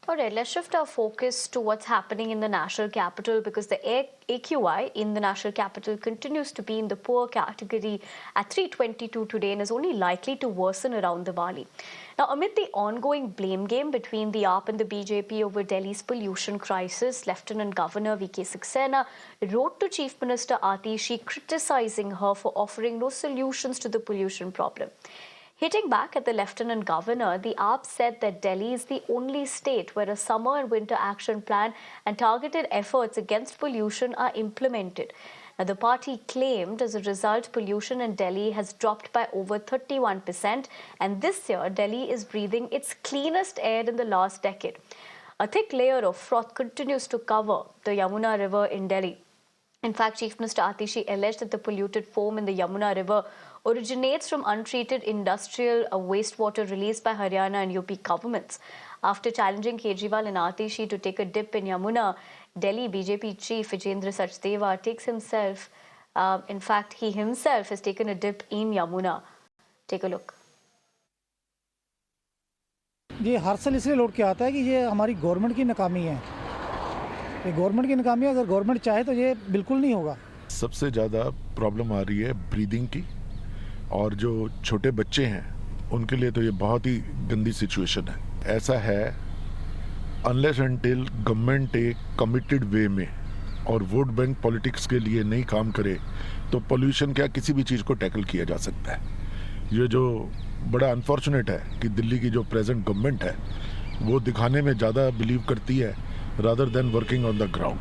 All right, let's shift our focus to what's happening in the national capital because the AQI in the national capital continues to be in the poor category at 322 today and is only likely to worsen around Diwali. Now, amid the ongoing blame game between the AAP and the BJP over Delhi's pollution crisis, Lieutenant Governor V.K. Saxena wrote to Chief Minister Atishi criticizing her for offering no solutions to the pollution problem. Hitting back at the Lieutenant Governor, the AAP said that Delhi is the only state where a summer and winter action plan and targeted efforts against pollution are implemented. Now, the party claimed as a result, pollution in Delhi has dropped by over 31%, and this year, Delhi is breathing its cleanest air in the last decade. A thick layer of froth continues to cover the Yamuna River in Delhi. In fact, Chief Minister Atishi alleged that the polluted foam in the Yamuna River originates from untreated industrial wastewater released by Haryana and UP governments. After challenging Kejriwal and Atishi to take a dip in Yamuna, Delhi BJP chief Vijendra Sachdeva takes himself, in fact, he himself has taken a dip in Yamuna. Take a look. ये हर साल इसलिए लौट के आता है कि ये हमारी गवर्नमेंट की नाकामी है। ये गवर्नमेंट की नाकामी है, अगर गवर्नमेंट चाहे तो ये बिल्कुल नहीं होगा। सबसे ज़्यादा प्रॉब्लम आ रही है ब्रीदिंग की, और जो छोटे बच्चे हैं उनके लिए तो ये बहुत ही गंदी सिचुएशन है। ऐसा है, अनलेस अनटिल गवर्नमेंट एक कमिटेड वे में और वोट बैंक पॉलिटिक्स के लिए नहीं काम करे तो पोल्यूशन क्या किसी भी चीज़ को टैकल किया जा सकता है। ये जो बड़ा अनफॉर्चुनेट है कि दिल्ली की जो प्रेजेंट गवर्नमेंट है वो दिखाने में ज़्यादा बिलीव करती है rather than working on the ground.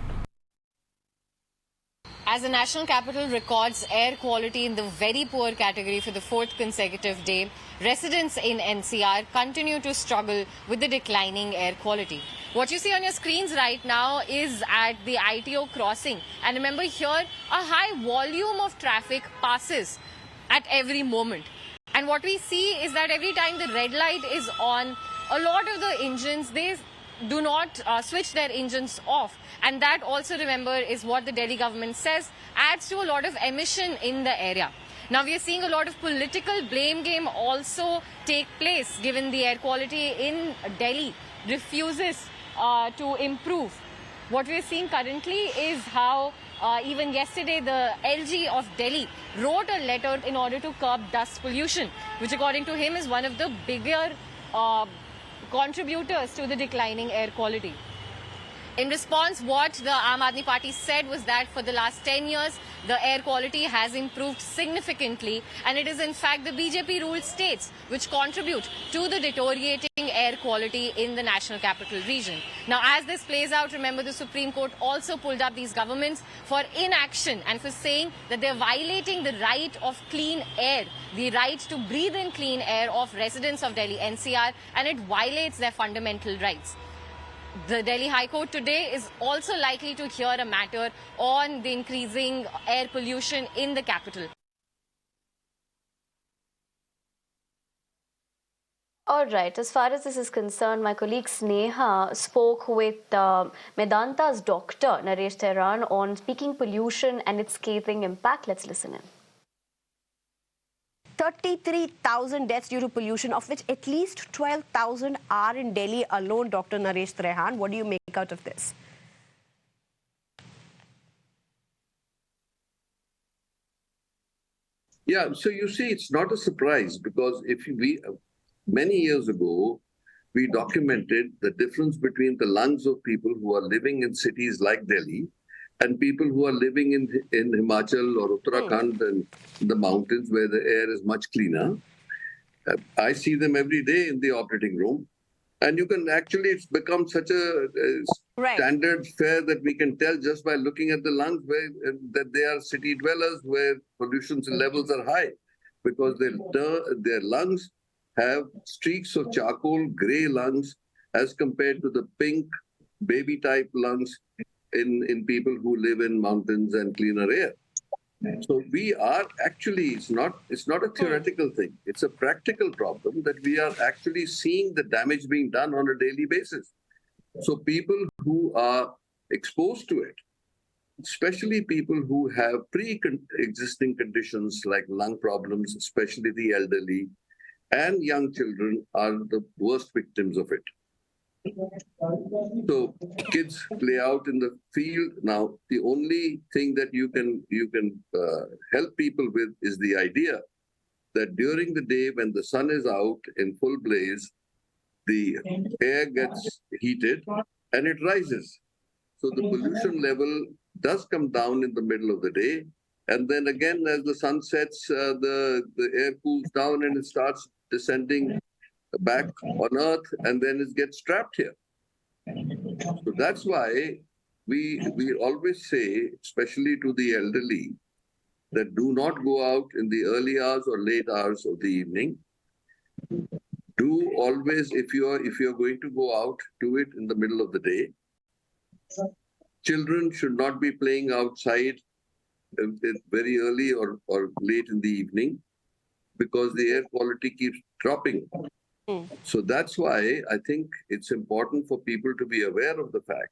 As the national capital records air quality in the very poor category for the fourth consecutive day, residents in NCR continue to struggle with the declining air quality. What you see on your screens right now is at the ITO crossing. And remember here, a high volume of traffic passes at every moment. And what we see is that every time the red light is on, a lot of the engines, they do not switch their engines off, and that also, remember, is what the Delhi government says adds to a lot of emission in the area. Now we are seeing a lot of political blame game also take place, given the air quality in Delhi refuses to improve. What we are seeing currently is how even yesterday the LG of Delhi wrote a letter in order to curb dust pollution, which according to him is one of the bigger contributors to the declining air quality. In response, what the Aam Aadmi Party said was that for the last 10 years, the air quality has improved significantly, and it is in fact the BJP-ruled states which contribute to the deteriorating air quality in the national capital region. Now, as this plays out, remember the Supreme Court also pulled up these governments for inaction and for saying that they're violating the right of clean air, the right to breathe in clean air of residents of Delhi NCR, and it violates their fundamental rights. The Delhi High Court today is also likely to hear a matter on the increasing air pollution in the capital. All right, as far as this is concerned, my colleague Sneha spoke with Medanta's doctor, Naresh Tehran, on speaking pollution and its scathing impact. Let's listen in. 33,000 deaths due to pollution, of which at least 12,000 are in Delhi alone, Dr. Naresh Trehan. What do you make out of this? Yeah, so you see, it's not a surprise because many years ago, we documented the difference between the lungs of people who are living in cities like Delhi and people who are living in Himachal or Uttarakhand and the mountains where the air is much cleaner. I see them every day in the operating room. And you can actually, it's become such a standard fare that we can tell just by looking at the lungs that they are city dwellers where pollution levels are high because their lungs have streaks of charcoal, gray lungs as compared to the pink baby type lungs in people who live in mountains and cleaner air. So we are actually, it's not a theoretical thing. It's a practical problem that we are actually seeing the damage being done on a daily basis. So people who are exposed to it, especially people who have pre-existing conditions like lung problems, especially the elderly and young children, are the worst victims of it. So kids play out in the field. Now, the only thing that you can help people with is the idea that during the day when the sun is out in full blaze, the air gets heated and it rises. So the pollution level does come down in the middle of the day. And then again, as the sun sets, the air cools down and it starts descending back on Earth, and then it gets trapped here. So that's why we always say, especially to the elderly, that do not go out in the early hours or late hours of the evening. Do always, if you're going to go out, do it in the middle of the day. Children should not be playing outside very early or late in the evening because the air quality keeps dropping. So that's why I think it's important for people to be aware of the fact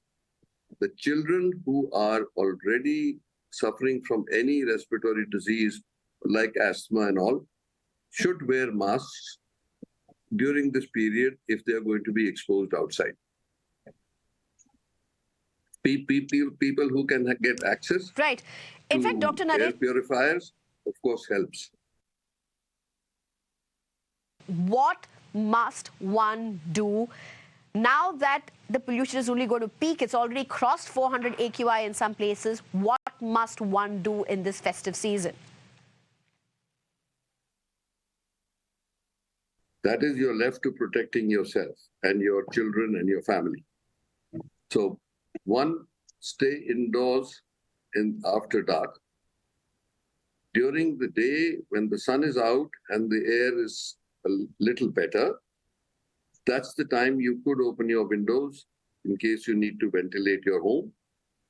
that children who are already suffering from any respiratory disease like asthma and all should wear masks during this period if they are going to be exposed outside. People who can get access Right. In fact, to Dr. air Naresh, purifiers, of course, helps. what must one do now that the pollution is only going to peak? It's already crossed 400 AQI in some places. What must one do in this festive season? That is, you're left to protecting yourself and your children and your family. So, one, stay indoors after dark. During the day, when the sun is out and the air is a little better, that's the time you could open your windows in case you need to ventilate your home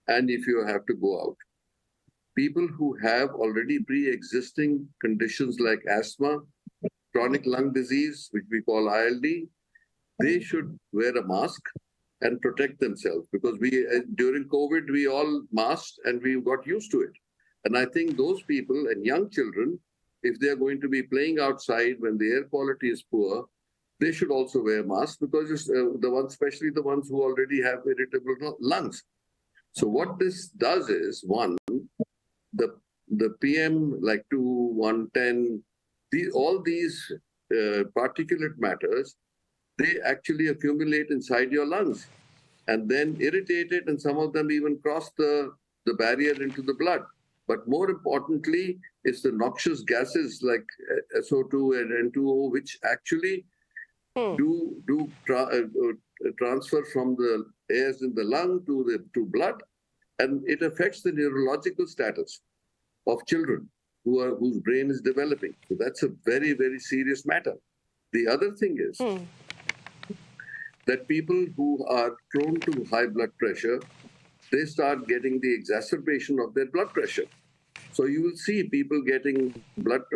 and if you have to go out. People who have already pre-existing conditions like asthma, chronic lung disease, which we call ILD, they should wear a mask and protect themselves because during COVID, we all masked and we got used to it. And I think those people and young children, if they're going to be playing outside when the air quality is poor, they should also wear masks because it's, especially the ones who already have irritable lungs. So what this does is, one, the PM like 2, 110, all these particulate matters, they actually accumulate inside your lungs and then irritate it, and some of them even cross the barrier into the blood. But more importantly, it's the noxious gases like SO2 and N2O, which actually transfer from the airs in the lung to blood, and it affects the neurological status of children whose brain is developing. So that's a very, very serious matter. The other thing is that people who are prone to high blood pressure, they start getting the exacerbation of their blood pressure. So you will see people getting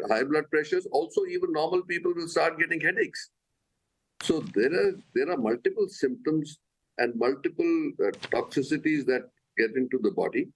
high blood pressures. Also, even normal people will start getting headaches. So there are multiple symptoms and multiple toxicities that get into the body.